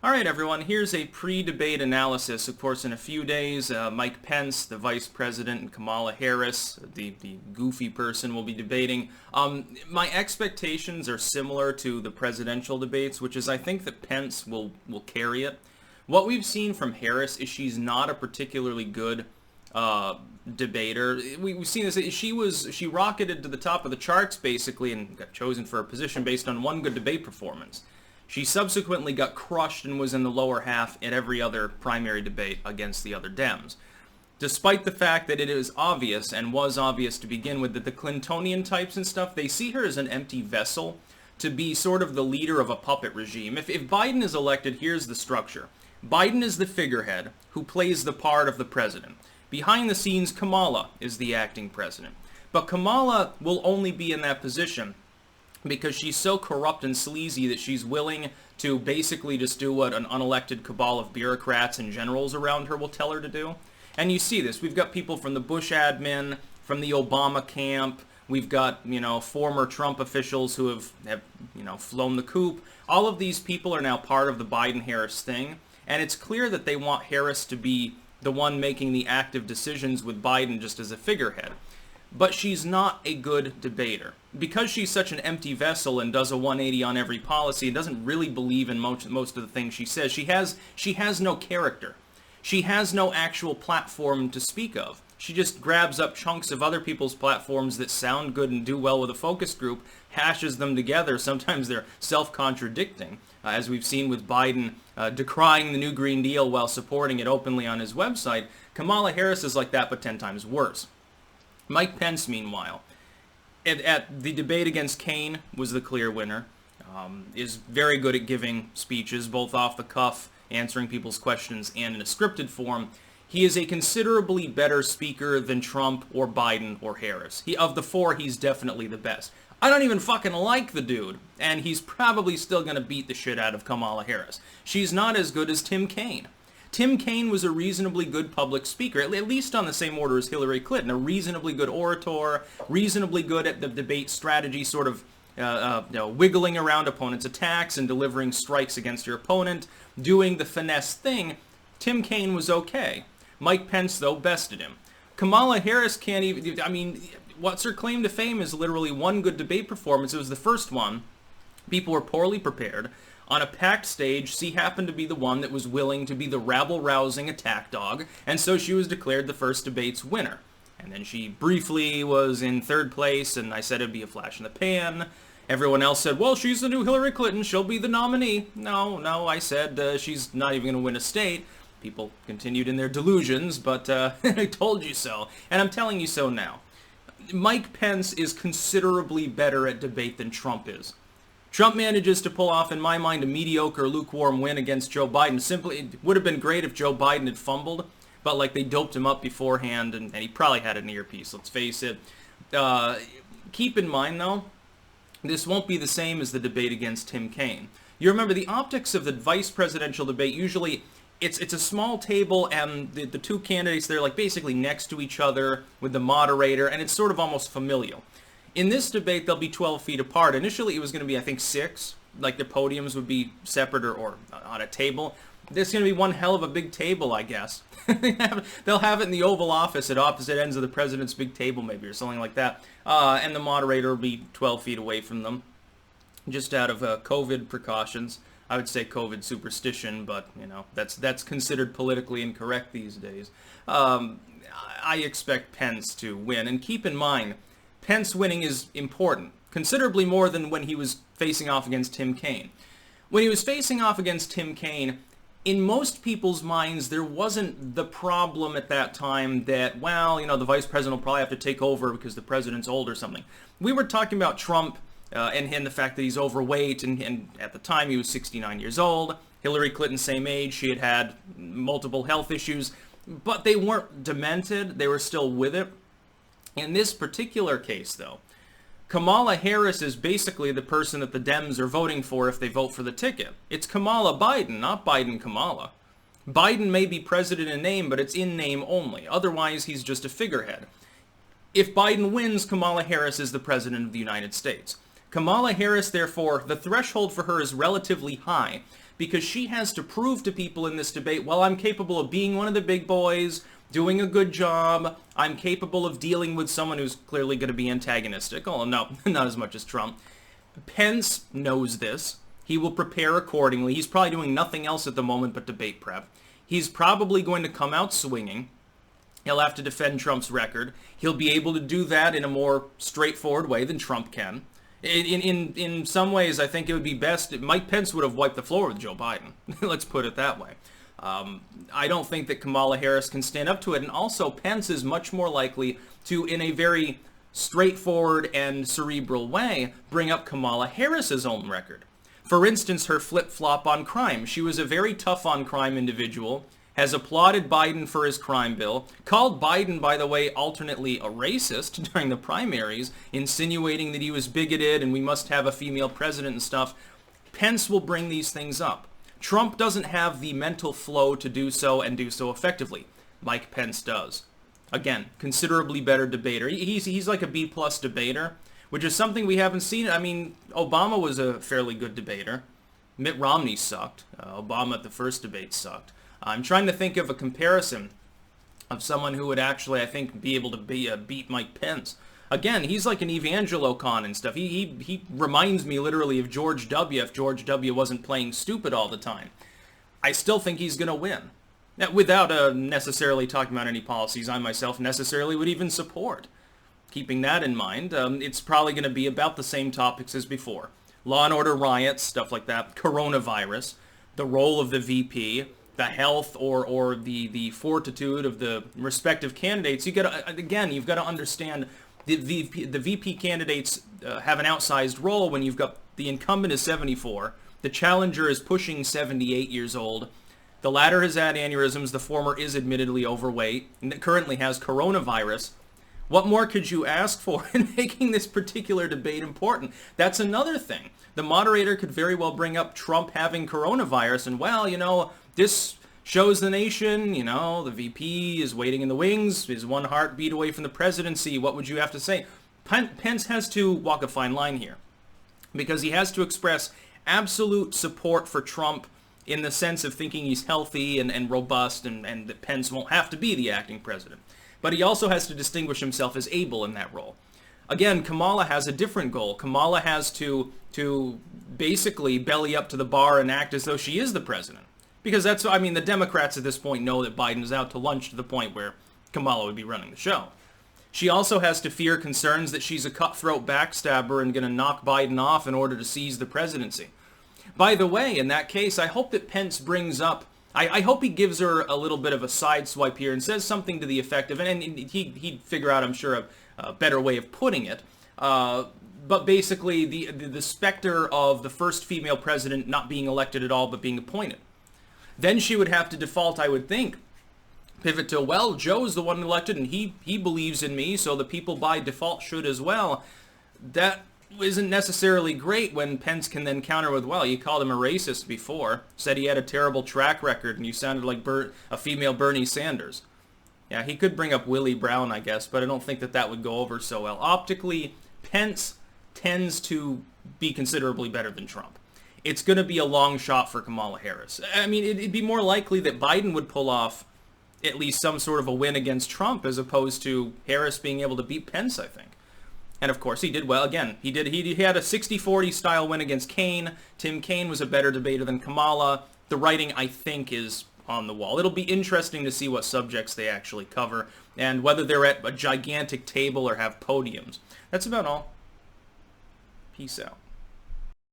All right, everyone, here's a pre-debate analysis. Of course, in a few days, Mike Pence, the vice president, and Kamala Harris, the goofy person, will be debating. My expectations are similar to the presidential debates, which is I think that Pence will carry it. What we've seen from Harris is she's not a particularly good debater. We've seen this. She rocketed to the top of the charts, basically, and got chosen for a position based on one good debate performance. She subsequently got crushed and was in the lower half at every other primary debate against the other Dems. Despite the fact that it is obvious, and was obvious to begin with, that the Clintonian types and stuff, they see her as an empty vessel to be sort of the leader of a puppet regime. If Biden is elected, here's the structure. Biden is the figurehead who plays the part of the president. Behind the scenes, Kamala is the acting president. But Kamala will only be in that position because she's so corrupt and sleazy that she's willing to basically just do what an unelected cabal of bureaucrats and generals around her will tell her to do. And you see this. We've got people from the Bush admin, from the Obama camp. We've got, former Trump officials who have flown the coop. All of these people are now part of the Biden-Harris thing. And it's clear that they want Harris to be the one making the active decisions with Biden just as a figurehead. But she's not a good debater. Because she's such an empty vessel and does a 180 on every policy and doesn't really believe in most of the things she says, she has no character. She has no actual platform to speak of. She just grabs up chunks of other people's platforms that sound good and do well with a focus group, hashes them together. Sometimes they're self-contradicting, as we've seen with Biden decrying the new Green Deal while supporting it openly on his website. Kamala Harris is like that, but 10 times worse. Mike Pence, meanwhile, at the debate against Kaine, was the clear winner. Is very good at giving speeches, both off the cuff, answering people's questions, and in a scripted form. He is a considerably better speaker than Trump or Biden or Harris. Of the four, he's definitely the best. I don't even fucking like the dude, and he's probably still going to beat the shit out of Kamala Harris. She's not as good as Tim Kaine. Tim Kaine was a reasonably good public speaker, at least on the same order as Hillary Clinton, a reasonably good orator, reasonably good at the debate strategy, sort of wiggling around opponents' attacks and delivering strikes against your opponent, doing the finesse thing. Tim Kaine was okay. Mike Pence, though, bested him. Kamala Harris can't even, what's her claim to fame is literally one good debate performance. It was the first one. People were poorly prepared. On a packed stage, she happened to be the one that was willing to be the rabble-rousing attack dog, and so she was declared the first debate's winner. And then she briefly was in third place, and I said it'd be a flash in the pan. Everyone else said, well, she's the new Hillary Clinton, she'll be the nominee. No, I said she's not even going to win a state. People continued in their delusions, but I told you so, and I'm telling you so now. Mike Pence is considerably better at debate than Trump is. Trump manages to pull off, in my mind, a mediocre, lukewarm win against Joe Biden. Simply, it would have been great if Joe Biden had fumbled, but they doped him up beforehand, and he probably had an earpiece, let's face it. Keep in mind, though, this won't be the same as the debate against Tim Kaine. You remember, the optics of the vice presidential debate, usually it's a small table, and the two candidates, they're basically next to each other with the moderator, and it's sort of almost familial. In this debate, they'll be 12 feet apart. Initially, it was going to be, I think, 6. The podiums would be separate or on a table. There's going to be one hell of a big table, I guess. They'll have it in the Oval Office at opposite ends of the president's big table, maybe, or something like that. And the moderator will be 12 feet away from them, just out of COVID precautions. I would say COVID superstition, but, that's considered politically incorrect these days. I expect Pence to win. And keep in mind, Pence winning is important, considerably more than when he was facing off against Tim Kaine. When he was facing off against Tim Kaine, in most people's minds, there wasn't the problem at that time that, the vice president will probably have to take over because the president's old or something. We were talking about Trump and the fact that he's overweight, and at the time he was 69 years old. Hillary Clinton, same age. She had multiple health issues, but they weren't demented. They were still with it. In this particular case, though, Kamala Harris is basically the person that the Dems are voting for if they vote for the ticket. It's Kamala Biden, not Biden Kamala. Biden may be president in name, but it's in name only. Otherwise, he's just a figurehead. If Biden wins, Kamala Harris is the president of the United States. Kamala Harris, therefore, the threshold for her is relatively high because she has to prove to people in this debate, well, I'm capable of being one of the big boys, doing a good job, I'm capable of dealing with someone who's clearly going to be antagonistic. Oh, no, not as much as Trump. Pence knows this. He will prepare accordingly. He's probably doing nothing else at the moment but debate prep. He's probably going to come out swinging. He'll have to defend Trump's record. He'll be able to do that in a more straightforward way than Trump can. In some ways, I think it would be best. Mike Pence would have wiped the floor with Joe Biden. Let's put it that way. I don't think that Kamala Harris can stand up to it. And also, Pence is much more likely to, in a very straightforward and cerebral way, bring up Kamala Harris's own record. For instance, her flip-flop on crime. She was a very tough on crime individual, has applauded Biden for his crime bill, called Biden, by the way, alternately a racist during the primaries, insinuating that he was bigoted and we must have a female president and stuff. Pence will bring these things up. Trump doesn't have the mental flow to do so and do so effectively. Mike Pence does. Again, considerably better debater. He's like a B-plus debater, which is something we haven't seen. I mean, Obama was a fairly good debater. Mitt Romney sucked. Obama at the first debate sucked. I'm trying to think of a comparison of someone who would actually, I think, be able to beat Mike Pence. Again, he's like an evangelocon and stuff. He reminds me literally of George W. if George W. wasn't playing stupid all the time. I still think he's going to win. Now, without necessarily talking about any policies I myself necessarily would even support. Keeping that in mind, it's probably going to be about the same topics as before. Law and order riots, stuff like that, coronavirus, the role of the VP, the health or the fortitude of the respective candidates. You've got to understand the VP candidates have an outsized role when you've got the incumbent is 74, the challenger is pushing 78 years old, the latter has had aneurysms, the former is admittedly overweight, and currently has coronavirus. What more could you ask for in making this particular debate important? That's another thing. The moderator could very well bring up Trump having coronavirus and, well, you know, this shows the nation, you know, the VP is waiting in the wings, is one heartbeat away from the presidency. What would you have to say? Pence has to walk a fine line here because he has to express absolute support for Trump in the sense of thinking he's healthy and robust and that Pence won't have to be the acting president. But he also has to distinguish himself as able in that role. Again, Kamala has a different goal. Kamala has to basically belly up to the bar and act as though she is the president. Because that's, I mean, the Democrats at this point know that Biden's out to lunch to the point where Kamala would be running the show. She also has to fear concerns that she's a cutthroat backstabber and going to knock Biden off in order to seize the presidency. By the way, in that case, I hope that Pence brings up, I hope he gives her a little bit of a side swipe here and says something to the effect of, and he'd figure out, I'm sure, a better way of putting it, but basically the specter of the first female president not being elected at all but being appointed. Then she would have to default, I would think, pivot to, well, Joe's the one elected and he believes in me, so the people by default should as well. That isn't necessarily great when Pence can then counter with, well, you called him a racist before, said he had a terrible track record, and you sounded like a female Bernie Sanders. Yeah, he could bring up Willie Brown, I guess, but I don't think that would go over so well. Optically, Pence tends to be considerably better than Trump. It's going to be a long shot for Kamala Harris. I mean, it'd be more likely that Biden would pull off at least some sort of a win against Trump as opposed to Harris being able to beat Pence, I think. And of course, he did well. Again, he had a 60-40 style win against Kaine. Tim Kaine was a better debater than Kamala. The writing, I think, is on the wall. It'll be interesting to see what subjects they actually cover and whether they're at a gigantic table or have podiums. That's about all. Peace out.